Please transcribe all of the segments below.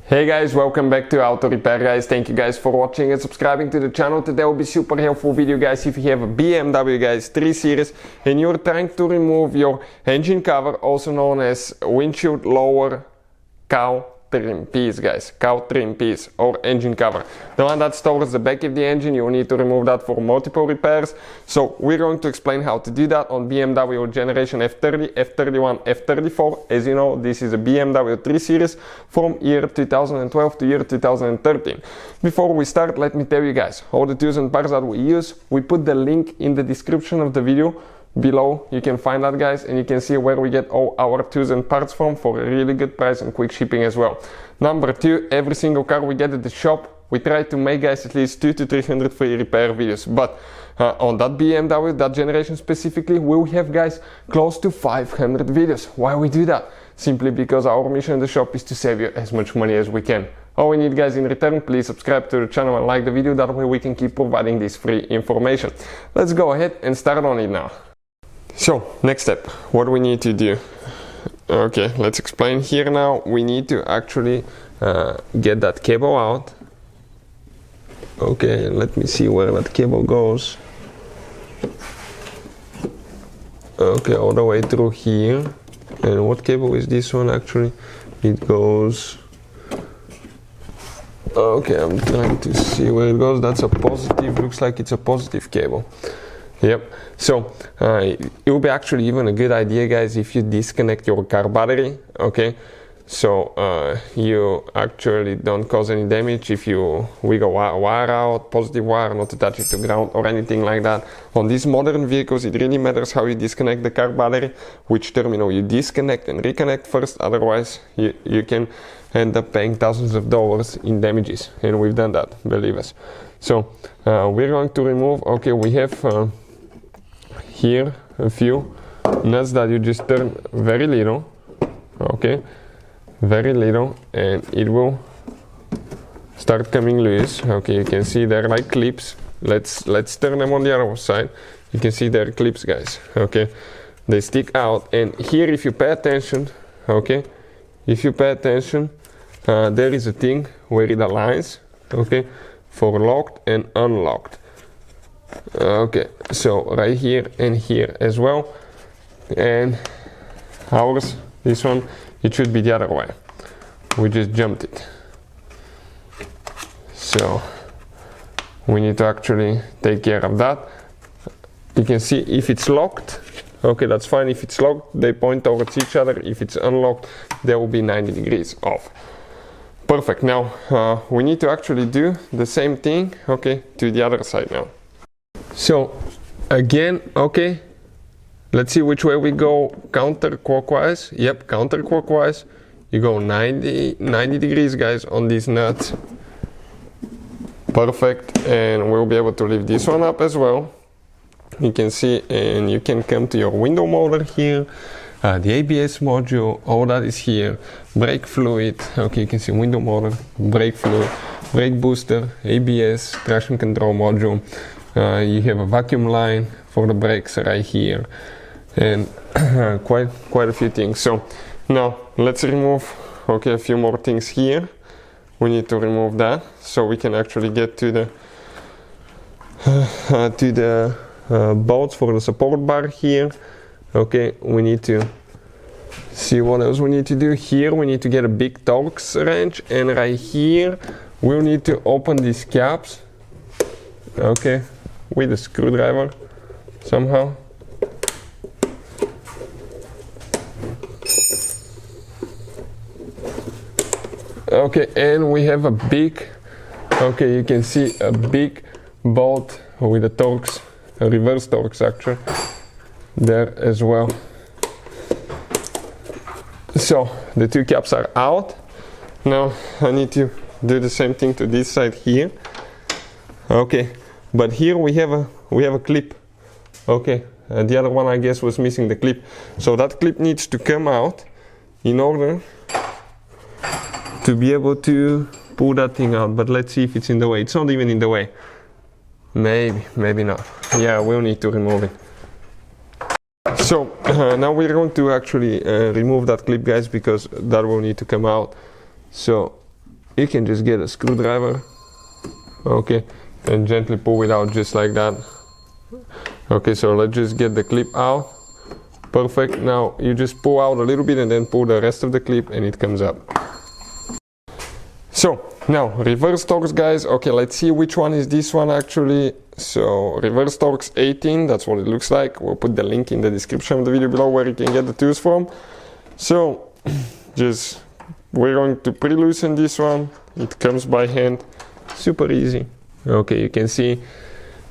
Hey guys, welcome back to Auto Repair guys. Thank you guys for watching and subscribing to the channel. Today will be super helpful video guys if you have a BMW guys 3 Series and you're trying to remove your engine cover, also known as windshield lower cowl trim piece guys, cowl trim piece or engine cover. The one that's towards the back of the engine, you will need to remove that for multiple repairs. So we're going to explain how to do that on BMW generation F30, F31, F34. As you know, this is a BMW 3 Series from year 2012 to year 2013. Before we start, let me tell you guys, all the tools and parts that we use, we put the link in the description of the video. Below you can find that guys, and you can see where we get all our tools and parts from for a really good price and quick shipping as well. Number two, every single car we get at the shop, we try to make guys at least 200 to 300 free repair videos. But on that BMW, that generation specifically, we'll have guys close to 500 videos. Why we do that? Simply because our mission in the shop is to save you as much money as we can. All we need guys in return, please subscribe to the channel and like the video, that way we can keep providing this free information. Let's go ahead and start on it now. So, next step, what do we need to do? Okay, let's explain here now. We need to actually get that cable out. Okay, let me see where that cable goes. Okay, all the way through here. And what cable is this one actually? It goes... Okay, I'm trying to see where it goes. That's a positive, looks like it's a positive cable. Yep, so it will be actually even a good idea guys if you disconnect your car battery, okay? So you actually don't cause any damage if you wiggle wire out, positive wire, not attach it to ground or anything like that. On these modern vehicles it really matters how you disconnect the car battery, which terminal you disconnect and reconnect first, otherwise you can end up paying thousands of dollars in damages, and we've done that, believe us. So we're going to remove, okay, we have here a few nuts that you just turn very little, okay, very little, and it will start coming loose. Okay, you can see they're like clips. Let's turn them on the other side. You can see they're clips guys, okay, they stick out, and here if you pay attention, okay, if you pay attention, there is a thing where it aligns, okay, for locked and unlocked. Okay, so right here and here as well, and ours, this one, it should be the other way. We just jumped it, so we need to actually take care of that. You can see if it's locked, okay, that's fine. If it's locked, they point towards each other. If it's unlocked, they will be 90 degrees off. Perfect. Now we need to actually do the same thing, okay, to the other side now. So again, okay, let's see which way we go. Counterclockwise. Yep, counterclockwise. You go 90 degrees guys on these nuts. Perfect. And we'll be able to lift this one up as well. You can see, and you can come to your window motor here. The ABS module, all that is here. Brake fluid, okay, you can see window motor, brake fluid, brake booster, ABS, traction control module. You have a vacuum line for the brakes right here, and quite a few things. So now let's remove, okay, a few more things here. We need to remove that so we can actually get to the bolts for the support bar here. Okay, we need to see what else we need to do. Here we need to get a big Torx wrench, and right here we'll need to open these caps, okay, with a screwdriver somehow. Okay, and we have a big, okay, you can see a big bolt with a Torx, a reverse Torx actually, there as well. So the two caps are out. Now I need to do the same thing to this side here. Okay, but here we have a clip. Okay, the other one I guess was missing the clip, so that clip needs to come out in order to be able to pull that thing out. But let's see if it's in the way. It's not even in the way. Maybe not. Yeah, we'll need to remove it. So now we're going to actually remove that clip, guys, because that will need to come out. So you can just get a screwdriver, okay, and gently pull it out just like that. Okay, so let's just get the clip out. Perfect. Now you just pull out a little bit and then pull the rest of the clip and it comes up. So now reverse Torx, guys. Okay, let's see which one is this one actually. So reverse Torx 18, that's what it looks like. We'll put the link in the description of the video below where you can get the tools from. So just we're going to pre-loosen this one. It comes by hand, super easy. Okay, you can see.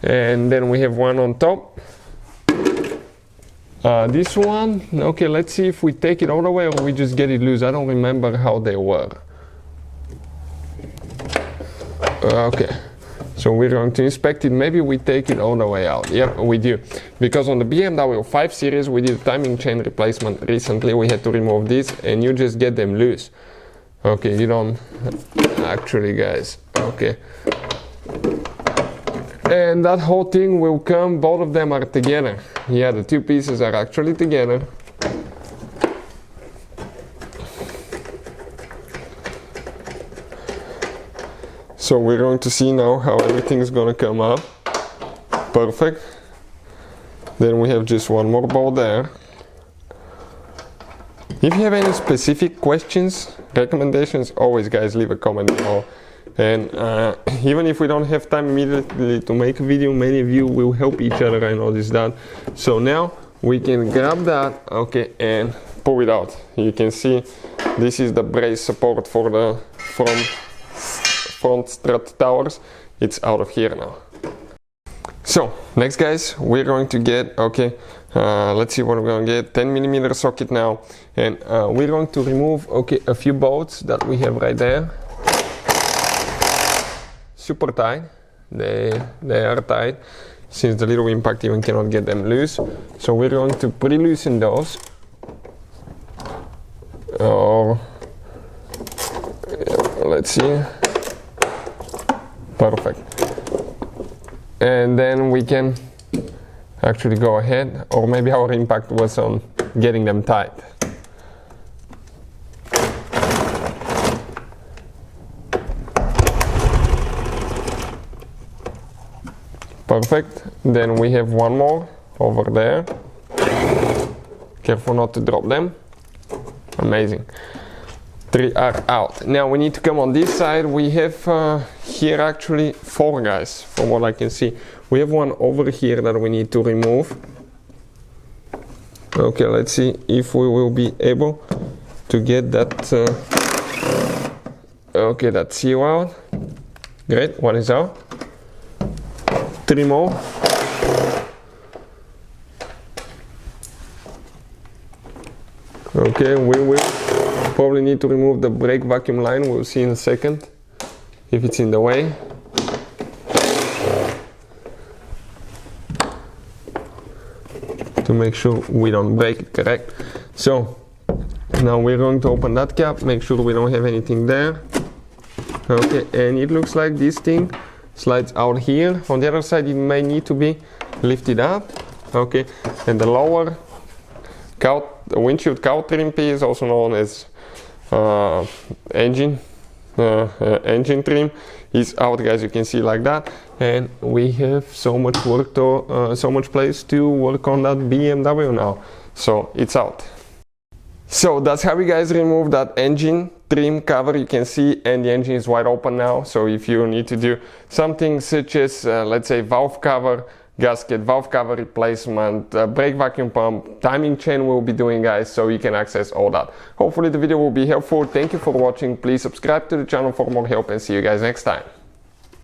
And then we have one on top. This one, okay, let's see if we take it all the way or we just get it loose. I don't remember how they were. Okay, so we're going to inspect it. Maybe we take it all the way out. Yep, we do. Because on the BMW 5 Series, we did a timing chain replacement recently. We had to remove this and you just get them loose. Okay, you don't actually, guys. Okay. And that whole thing will come, both of them are together. Yeah, the two pieces are actually together. So we're going to see now how everything is going to come up. Perfect. Then we have just one more bolt there. If you have any specific questions, recommendations, always, guys, leave a comment below. And even if we don't have time immediately to make a video, many of you will help each other, I noticed that. So now we can grab that, okay, and pull it out. You can see this is the brace support for the front strut towers. It's out of here now. So next, guys, we're going to get, okay, let's see what we're going to get. 10mm socket now, and we're going to remove, okay, a few bolts that we have right there. Super tight, they are tight, since the little impact even cannot get them loose. So we're going to pre-loosen those. Oh, yeah, let's see. Perfect. And then we can actually go ahead, or maybe our impact was on getting them tight. Perfect. Then we have one more over there. Careful not to drop them. Amazing. 3 are out. Now we need to come on this side. We have here actually 4, guys, from what I can see. We have one over here that we need to remove. Okay, let's see if we will be able to get that okay, that seal out. Great, one is out. 3 more. Okay, we will probably need to remove the brake vacuum line. We'll see in a second if it's in the way. To make sure we don't break it, correct? So now we're going to open that cap, make sure we don't have anything there. Okay, and it looks like this thing slides out here. On the other side it may need to be lifted up. Okay, and the lower the windshield cowl trim piece, also known as engine trim, is out, guys. You can see like that, and we have so much work to so much place to work on that BMW now. So it's out. So that's how we, guys, remove that engine trim cover. You can see, and the engine is wide open now. So if you need to do something such as let's say valve cover, gasket, valve cover replacement, brake vacuum pump, timing chain, we'll be doing, guys, so you can access all that. Hopefully the video will be helpful. Thank you for watching. Please subscribe to the channel for more help, and see you guys next time.